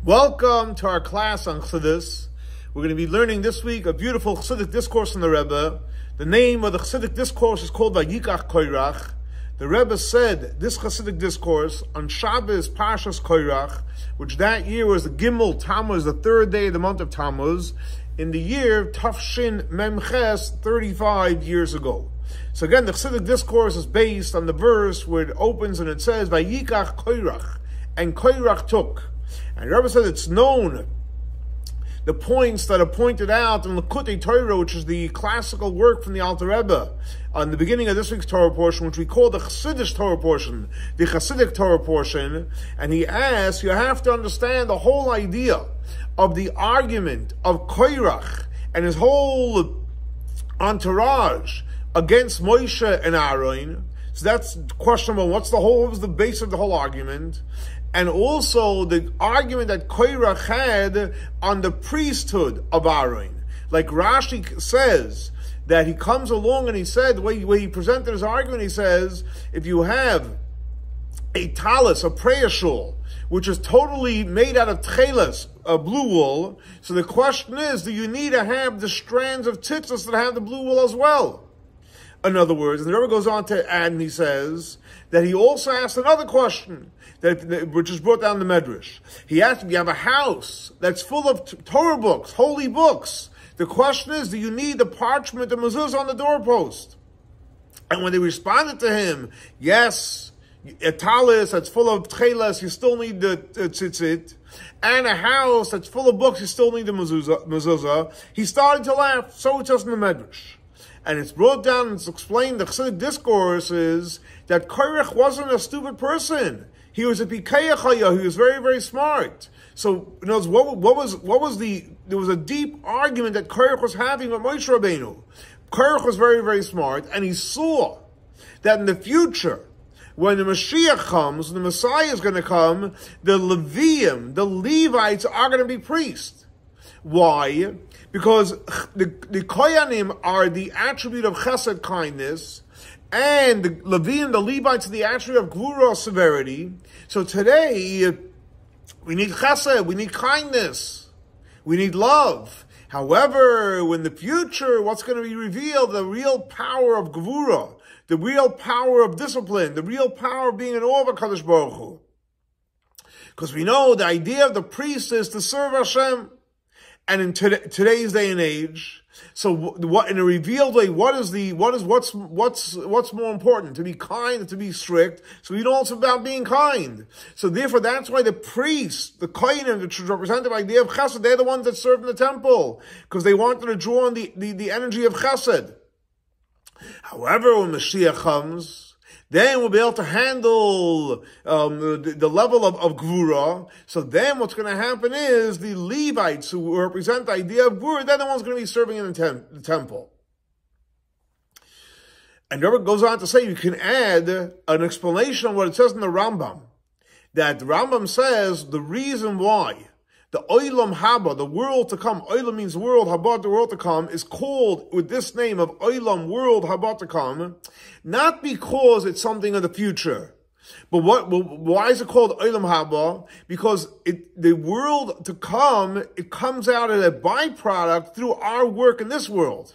Welcome to our class on Chassidus. We're going to be learning this week a beautiful Chassidic discourse from the Rebbe. The name of the Chassidic discourse is called vayikach. The Rebbe said this Chassidic discourse on Shabbos Parshas Koirach, which that year was the Gimel Tamuz, the third day of the month of Tamuz, in the year Tafshin Memches, 35 years ago. So again, the Chassidic discourse is based on the verse where it opens and it says, Vayikach Koirach, and Koirach took. And the Rebbe said it's known, the points that are pointed out in Likutei Torah, which is the classical work from the Alter Rebbe, on the beginning of this week's Torah portion, which we call the Chassidish Torah portion, the Chassidic Torah portion. And he asks, you have to understand the whole idea of the argument of Koirach and his whole entourage against Moshe and Aaron. So that's question one. What was the base of the whole argument? And also the argument that Koirach had on the priesthood of Aaron. Like Rashi says, that he comes along and he said, the way he presented his argument, he says, if you have a talis, a prayer shawl, which is totally made out of tchelas, a blue wool, so the question is, do you need to have the strands of tzitzis that have the blue wool as well? In other words, and the Rebbe goes on to add, and he says that he also asked another question, which is brought down in the Medrash. He asked, if you have a house that's full of Torah books, holy books, the question is, do you need the parchment, the mezuzah on the doorpost? And when they responded to him, yes, a talis that's full of tchelas, you still need the tzitzit, and a house that's full of books, you still need the mezuzah, he started to laugh. So it says in the Medrash. And it's brought down and it's explained, the Chassidic discourse is that Koirach wasn't a stupid person. He was a pikayachaya, he was very, very smart. So, in other words, there was a deep argument that Koirach was having with Moshe Rabbeinu. Koirach was very, very smart, and he saw that in the future, when the Mashiach comes, when the Messiah is going to come, the Leviim, the Levites are going to be priests. Why? Because the Koyanim are the attribute of chesed, kindness, and the Leviim, the Levites, are the attribute of Gevurah, severity. So today, we need chesed, we need kindness, we need love. However, in the future, what's going to be revealed? The real power of Gevurah, the real power of discipline, the real power of being in awe of HaKadosh Baruch Hu. Because we know the idea of the priest is to serve Hashem. And in today's day and age, so what in a revealed way, what's more important? To be kind, to be strict. So we know it's about being kind. So therefore, that's why the priests, the kohanim, which represent the idea of chesed, they're the ones that serve in the temple, because they wanted to draw on the energy of chesed. However, when Mashiach comes, then we'll be able to handle the level of Gevurah. So then what's going to happen is the Levites, who represent the idea of Gevurah, they're the ones going to be serving in the temple. And Rebbe goes on to say, you can add an explanation on what it says in the Rambam. That the Rambam says the reason why the Olam Haba, the world to come, Olam means world, Haba, the world to come, is called with this name of Olam, world, Haba to come, not because it's something of the future. But why is it called Olam Haba? Because the world to come, it comes out as a byproduct through our work in this world.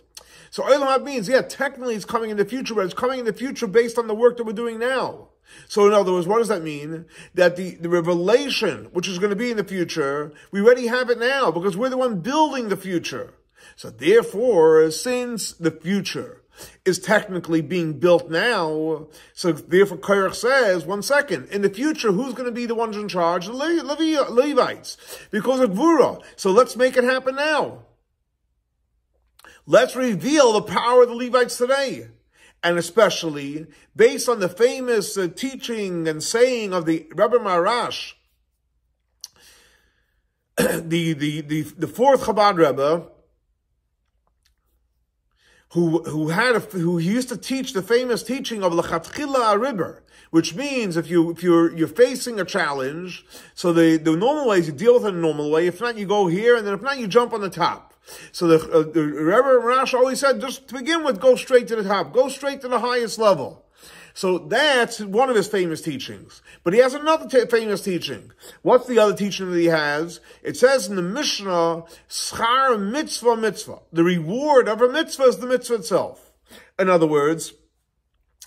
So Olam Haba means, yeah, technically it's coming in the future, but it's coming in the future based on the work that we're doing now. So in other words, what does that mean? That the revelation, which is going to be in the future, we already have it now, because we're the one building the future. So therefore, since the future is technically being built now, so therefore Koirach says, one second, in the future, who's going to be the ones in charge? The Levites, because of Gevurah. So let's make it happen now. Let's reveal the power of the Levites today. And especially based on the famous teaching and saying of the Rebbe Marash, the fourth Chabad Rebbe, who used to teach the famous teaching of L'chatchila Riber, which means if you're facing a challenge, so the normal way is you deal with it in a normal way. If not, you go here, and then if not, you jump on the top. So the Rebbe Rash always said, just to begin with, go straight to the top. Go straight to the highest level. So that's one of his famous teachings. But he has another famous teaching. What's the other teaching that he has? It says in the Mishnah, schar mitzvah mitzvah. The reward of a mitzvah is the mitzvah itself. In other words,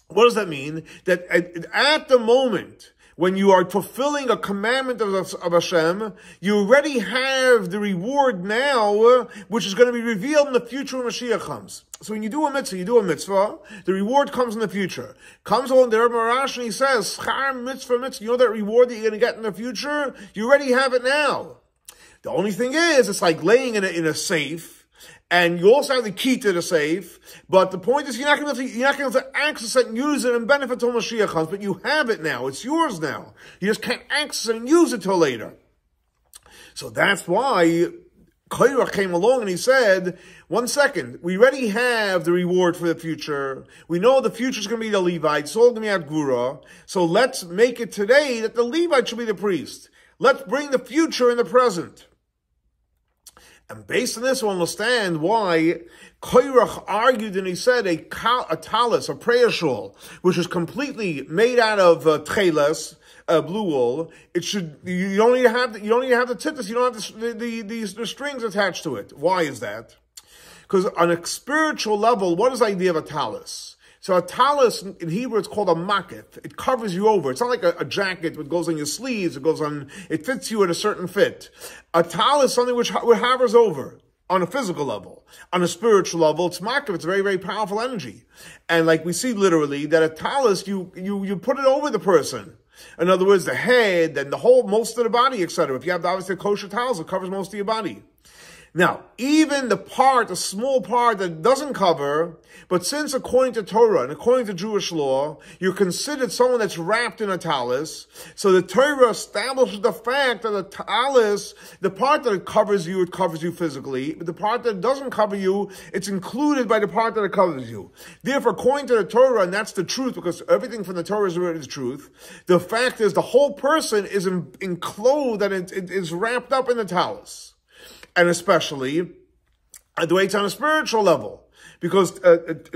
what does that mean? That at the moment when you are fulfilling a commandment of Hashem, you already have the reward now, which is going to be revealed in the future when Mashiach comes. So when you do a mitzvah, the reward comes in the future. Comes along the Rebbe Marash and he says, schar mitzvah mitzvah, you know that reward that you're going to get in the future? You already have it now. The only thing is, it's like laying in a safe, and you also have the key to the safe, but the point is you're not going to be able to access it and use it and benefit till Mashiach comes, but you have it now. It's yours now. You just can't access it and use it till later. So that's why Korach came along and he said, 1 second, we already have the reward for the future. We know the future is going to be the Levites. It's all going to be at Gevurah. So let's make it today that the Levites should be the priest. Let's bring the future in the present. And based on this, we'll understand why Korach argued and he said a talis, a prayer shawl, which is completely made out of tcheles, blue wool. You don't need to have the tzitzis, you don't have the strings attached to it. Why is that? Because on a spiritual level, what is the idea of a talis? So a talis, in Hebrew, it's called a makif. It covers you over. It's not like a jacket that goes on your sleeves. It fits you at a certain fit. A talis is something which hovers over on a physical level. On a spiritual level, it's makif. It's a very, very powerful energy. And like we see literally, that a talis, you put it over the person. In other words, the head and most of the body, etc. If you have obviously a kosher talis, it covers most of your body. Now, even the small part that doesn't cover, but since according to Torah and according to Jewish law, you're considered someone that's wrapped in a talis, so the Torah establishes the fact that the talis, the part that it covers you physically, but the part that doesn't cover you, it's included by the part that it covers you. Therefore, according to the Torah, and that's the truth, because everything from the Torah is truth, the fact is the whole person is enclosed and it is wrapped up in the talis. And especially the way it's on a spiritual level. Because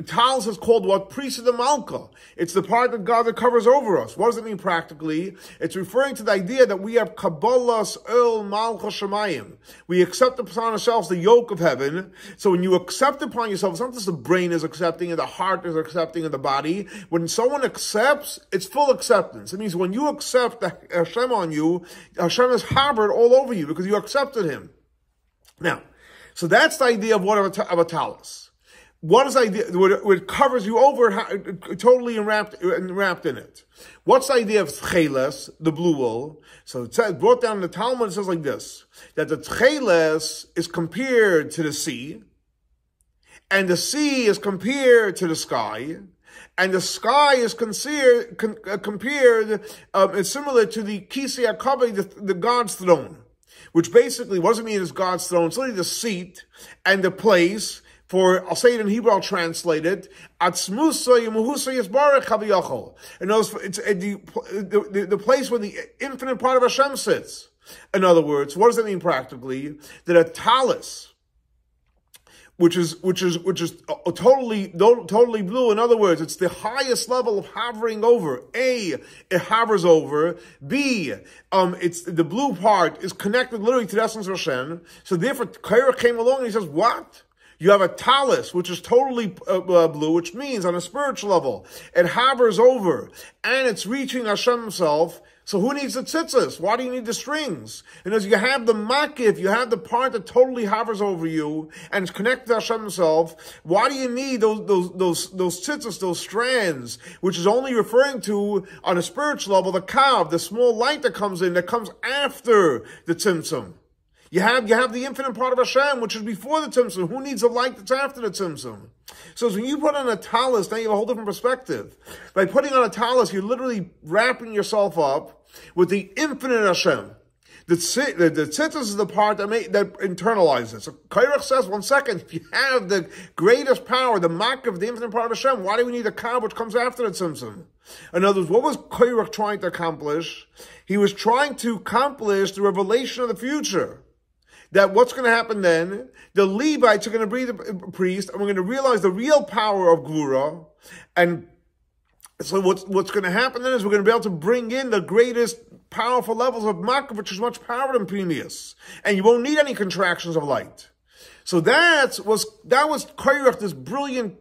talis is called what? Priest of Malka. It's the part of God that covers over us. What does it mean practically? It's referring to the idea that we have Kabbalah's El Malcha Shemayim. We accept upon ourselves the yoke of heaven. So when you accept upon yourself, it's not just the brain is accepting and the heart is accepting and the body. When someone accepts, it's full acceptance. It means when you accept the Hashem on you, Hashem is harbored all over you because you accepted Him. Now, so that's the idea of a talis. What is the idea? It covers you over, totally wrapped in it. What's the idea of tcheles, the blue wool? So it says, brought down in the Talmud, it says like this, that the tcheles is compared to the sea, and the sea is compared to the sky, and the sky is compared, it's similar to the Kisei HaKavod, the God's throne. Which basically, what does it mean is God's throne? It's literally the seat and the place for, I'll say it in Hebrew, I'll translate it. Atzmusa Yemuhusa Yisbarech Haviyachol. In other words, it's the place where the infinite part of Hashem sits. In other words, what does that mean practically? That a talis, which is totally blue. In other words, it's the highest level of hovering over. A, it hovers over. B, it's the blue part is connected literally to the essence of Hashem. So therefore, Korach came along and he says, what? You have a talis, which is totally blue, which means on a spiritual level, it hovers over, and it's reaching Hashem Himself. So who needs the tzitzis? Why do you need the strings? And as you have the makif, you have the part that totally hovers over you and it's connected to Hashem Himself. Why do you need those tzitzis, those strands, which is only referring to, on a spiritual level, the kav, the small light that comes in, that comes after the tzimtzum. You have the infinite part of Hashem, which is before the tzimtzum. Who needs a light that's after the tzimtzum? So when you put on a talis, now you have a whole different perspective. By putting on a talis, you're literally wrapping yourself up with the infinite Hashem. The tzitzis is the part that internalizes. So Korach says, 1 second, if you have the greatest power, the makif, the infinite part of Hashem, why do we need a kav which comes after the tzimtzum? In other words, what was Korach trying to accomplish? He was trying to accomplish the revelation of the future. That what's going to happen then, the Levites are going to be the priest, and we're going to realize the real power of Gevurah, and So what's going to happen then is we're going to be able to bring in the greatest powerful levels of Makif, which is much power than previous. And you won't need any contractions of light. So that was Korach, this brilliant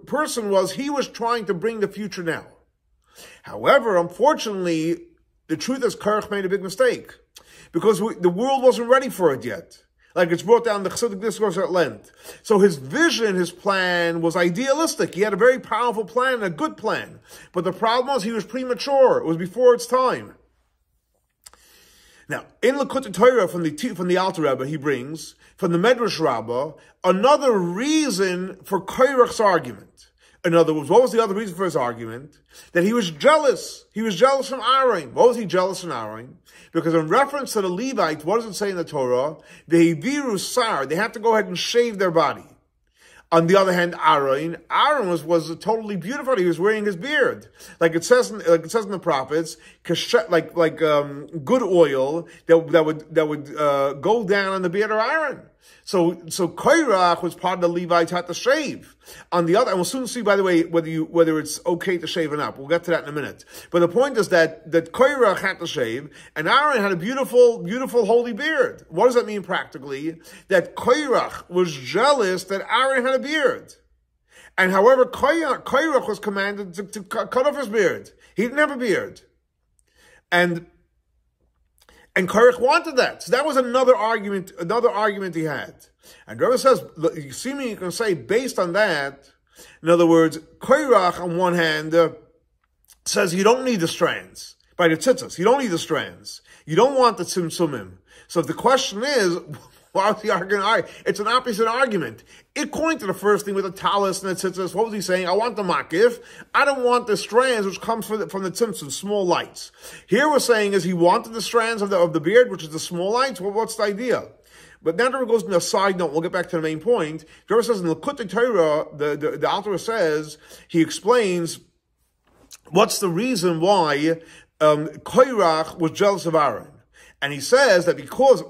person he was trying to bring the future now. However, unfortunately, the truth is Korach made a big mistake. Because the world wasn't ready for it yet. Like it's brought down the Chesed discourse at length. So his vision, his plan was idealistic. He had a very powerful plan, a good plan. But the problem was he was premature. It was before its time. Now, in Likutei Torah from the Alter Rebbe, he brings, from the Medrash Rabbah, another reason for Korach's argument. In other words, what was the other reason for his argument? That he was jealous. He was jealous from Aaron. What was he jealous from Aaron? Because in reference to the Levites, what does it say in the Torah? The Heviru Sar, they have to go ahead and shave their body. On the other hand, Aaron was totally beautiful. He was wearing his beard, like it says in the prophets, like good oil that would go down on the beard of Aaron. So Korach was part of the Levites had to shave. On the other, and we'll soon see, by the way, whether it's okay to shave or not. We'll get to that in a minute. But the point is that Korach had to shave, and Aaron had a beautiful, beautiful holy beard. What does that mean practically? That Korach was jealous that Aaron had a beard. And however, Korach was commanded to cut off his beard. He didn't have a beard. And Korach wanted that. So that was another argument he had. And Rebbe says, you see me, you can say, based on that, in other words, Korach, on one hand, says you don't need the strands. By the tzitzis, you don't need the strands. You don't want the tzimtzumim. So the question is, why was he arguing? It's an opposite argument. According to the first thing with the talis and the tzitzis, what was he saying? I want the makif. I don't want the strands which comes from the tzimtzum, small lights. Here we're saying is he wanted the strands of the beard, which is the small lights. Well, what's the idea? But now that it goes into a side note, we'll get back to the main point. The Rebbe says in the Likutei Torah, the Alter says, he explains what's the reason why Korach was jealous of Aaron. And he says that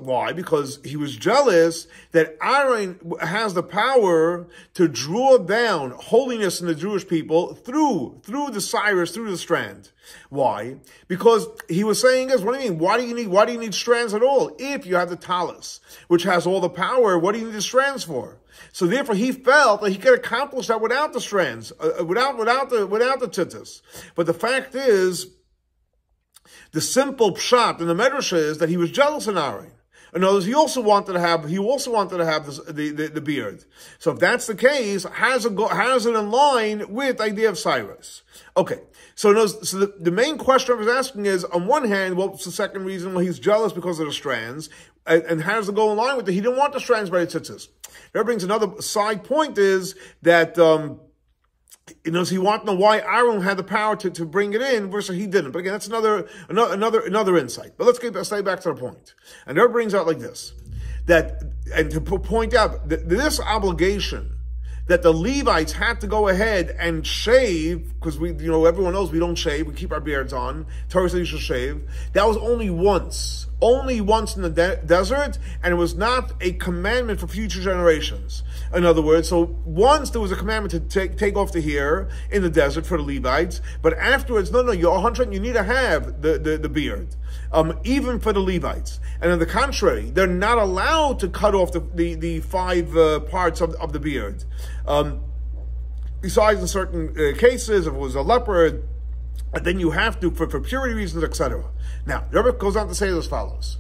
why? Because he was jealous that Aaron has the power to draw down holiness in the Jewish people through the Cyrus, through the strand. Why? Because he was saying this, what do you mean? Why do you need strands at all? If you have the talis, which has all the power, what do you need the strands for? So therefore he felt that he could accomplish that without the strands, without the tzitzis. But the fact is, the simple pshat in the Medrash is that he was jealous of Aaron. In other words, he also wanted to have the beard. So if that's the case, how's it in line with the idea of Cyrus? Okay. So the main question I was asking is, on one hand, what's the second reason? Well, he's jealous because of the strands. And how does it go in line with it? He didn't want the strands by the tzitzis. That brings another side point is that, he wanted to know why Aaron had the power to bring it in versus he didn't. But again, that's another insight. But let's stay back to the point. And there brings out like this, and to point out that this obligation that the Levites had to go ahead and shave, because everyone knows we don't shave, we keep our beards on. Torah says you should shave. That was only once in the desert, and it was not a commandment for future generations. In other words, so once there was a commandment to take off the hair in the desert for the Levites, but afterwards, no, you're 100, you need to have the beard, even for the Levites. And on the contrary, they're not allowed to cut off the five parts of the beard. Besides in certain cases, if it was a leopard, then you have to, for purity reasons, etc. Now, the Rebbe goes on to say as follows.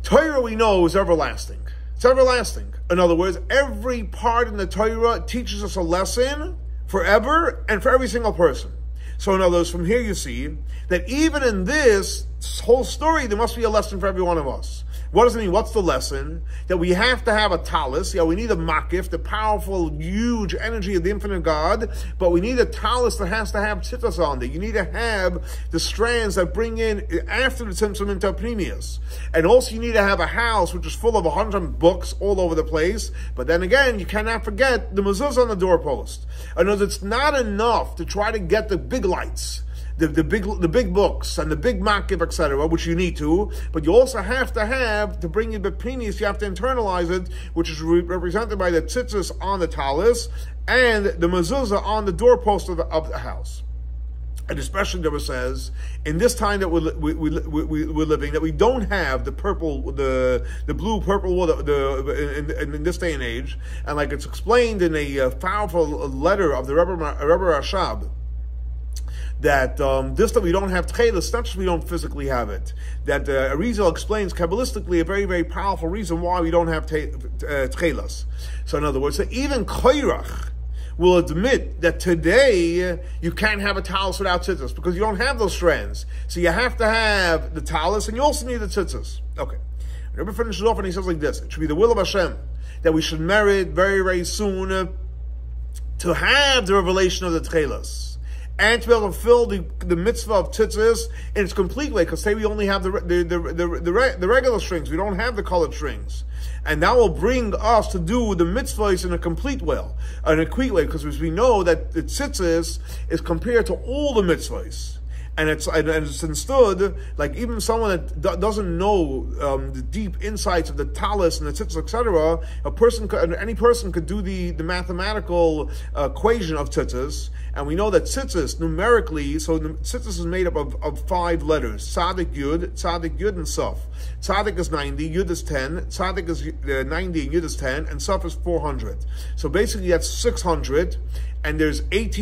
Torah, we know, is everlasting. It's everlasting. In other words, every part in the Torah teaches us a lesson forever and for every single person. So in other words, from here you see that even in this whole story, there must be a lesson for every one of us. What does it mean? What's the lesson? That we have to have a talis. We need a makif, the powerful, huge energy of the infinite God, but we need a talis that has to have tzitzis on it. You need to have the strands that bring in, after the tzimtzum, into pnimius. And also you need to have a house which is full of 100 books all over the place. But then again, you cannot forget the mezuzah on the doorpost. In other words, it's not enough to try to get the big lights. the big books and the big makif, etc., which you need to, but you also have to bring in bepinis, you have to internalize it, which is represented by the tzitzis on the talis and the mezuzah on the doorpost of the house. And especially, the Rebbe says, in this time that we're living, that we don't have the purple, the blue, purple wool in this day and age, and like it's explained in a powerful letter of the Rebbe Rashab, that that we don't have tchelas, not just we don't physically have it. That Arizal explains Kabbalistically a very, very powerful reason why we don't have tchelas. So in other words, so even Koirach will admit that today you can't have a talis without tzitzis because you don't have those strands. So you have to have the talis and you also need the tzitzis. Okay. Rabbi finishes off and he says like this: it should be the will of Hashem that we should merit very, very soon to have the revelation of the tchelas and to be able to fulfill the mitzvah of tzitzis in its complete way. Because say we only have the regular strings, we don't have the colored strings. And that will bring us to do the mitzvahs in a complete way, because as we know that the tzitzis is compared to all the mitzvahs. And it's understood, like even someone that doesn't know the deep insights of the talis and the tzitzis, etc., any person could do the mathematical equation of tzitzis. And we know that tzitzis, numerically, so the tzitzis is made up of 5 letters: Tzadik Yud, and Saf. Tzadik is 90, Yud is 10, Tzadik is 90, and Yud is 10, and Saf is 400. So basically that's 600, and there's 8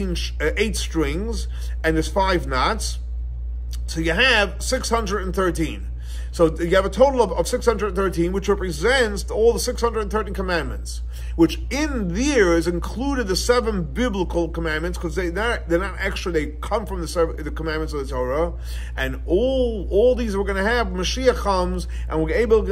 strings, and there's 5 knots. So you have 613. So you have a total of 613, which represents all the 613 commandments, which in there is included the 7 biblical commandments, because they're not extra, they come from the commandments of the Torah, and all these we're going to have. Mashiach comes, and we're able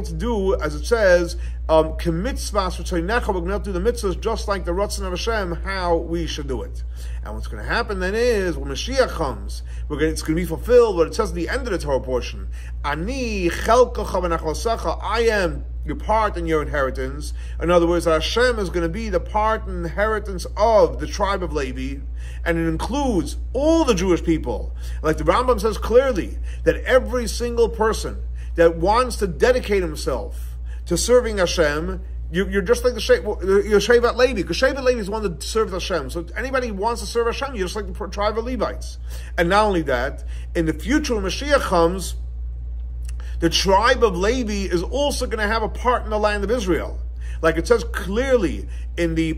to do, as it says, k'mitzvahs v'tzaynecha, we're going to have to do the mitzvahs just like the Ratzon of Hashem, how we should do it. And what's going to happen then is, when Mashiach comes, it's going to be fulfilled what it says at the end of the Torah portion: Ani chelkacha v'nachlosecha, I am your part and your inheritance. In other words, Hashem is going to be the part and inheritance of the tribe of Levi, and it includes all the Jewish people. Like the Rambam says clearly, that every single person that wants to dedicate himself to serving Hashem, you're just like your Shevat Levi, because Shevat Levi is the one that serves Hashem. So anybody who wants to serve Hashem, you're just like the tribe of Levites. And not only that, in the future when Mashiach comes, the tribe of Levi is also going to have a part in the land of Israel. Like it says clearly in the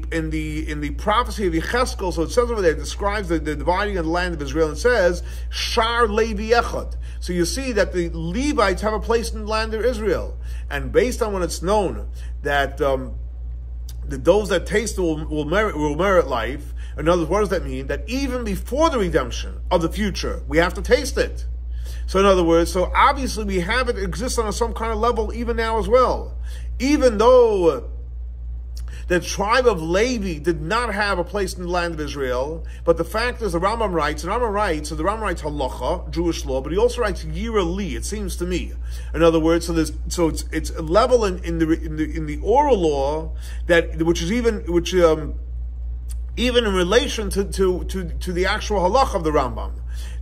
prophecy of Yecheskel, so it says over there, it describes the dividing of the land of Israel, and it says, Shar Levi Echad. So you see that the Levites have a place in the land of Israel. And based on when it's known that those that taste will merit life, in other words, what does that mean? That even before the redemption of the future, we have to taste it. So in other words, so obviously we have it exist on some kind of level even now as well. Even though the tribe of Levi did not have a place in the land of Israel, but the fact is the Rambam writes halacha, Jewish law, but he also writes yira li, it seems to me. In other words, it's a level in the oral law which even in relation to the actual halacha of the Rambam,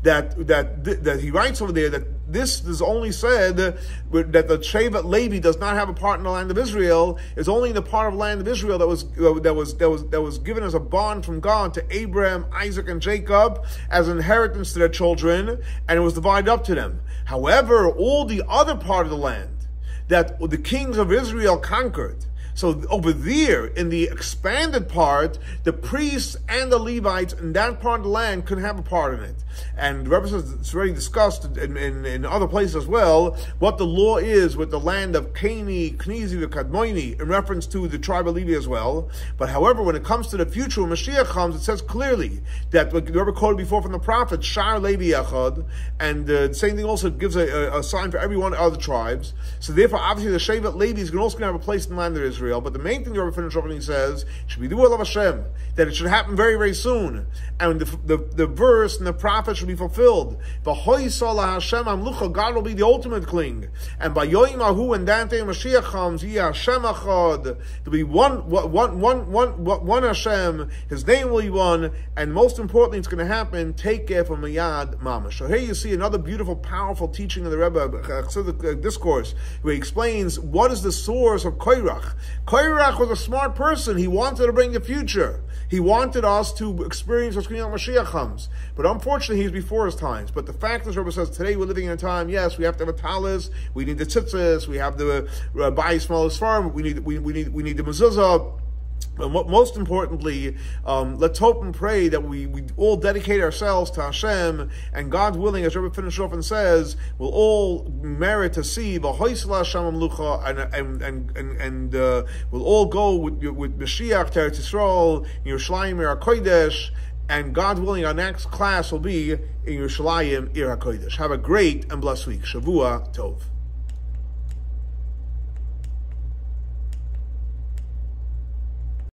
that he writes over there, that this is only said that the Shevat Levi does not have a part in the land of Israel, is only in the part of the land of Israel that was given as a bond from God to Abraham, Isaac, and Jacob as an inheritance to their children, and it was divided up to them. However, all the other part of the land that the kings of Israel conquered, so over there, in the expanded part, the priests and the Levites in that part of the land could have a part in it. And the Rebbe says it's already discussed in other places as well, what the law is with the land of Keni, Knizi, Kadmoini, in reference to the tribe of Levi as well. But however, when it comes to the future, when Mashiach comes, it says clearly that, like the Rebbe quoted before from the prophet, Shar Levi Echad, and the same thing also gives a sign for every one of the other tribes. So therefore, obviously, the Shevat Levi is also going to have a place in the land of Israel. Israel. But the main thing the Rebbe finished off and he says should be the will of Hashem, that it should happen very, very soon, and the verse and the prophet should be fulfilled. God will be the ultimate cling, and by Yoim Ahu, when Dante Mashiach comes, Hashem Achad, there'll be one Hashem. His name will be one, and most importantly, it's going to happen. Take care from Miyad Mamash. So here you see another beautiful, powerful teaching of the Rebbe, Chesed discourse, where he explains what is the source of Koirach. Koirach was a smart person. He wanted to bring the future. He wanted us to experience what's going on when Mashiach comes. But unfortunately, he's before his times. But the fact is, Rebbe says, today we're living in a time, yes, we have to have a talis, we need the tzitzis, we have the bayis malas farm, we need the mezuzah. But most importantly, let's hope and pray that we all dedicate ourselves to Hashem, and God willing, as Rebbe finished off and says, we'll all merit to see V'hoisla Hashem Amlucha, and we'll all go with Mashiach to Eretz Yisrael, Yerushalayim Ir HaKodesh, and God willing, our next class will be in Yerushalayim Ir HaKodesh. Have a great and blessed week. Shavua Tov.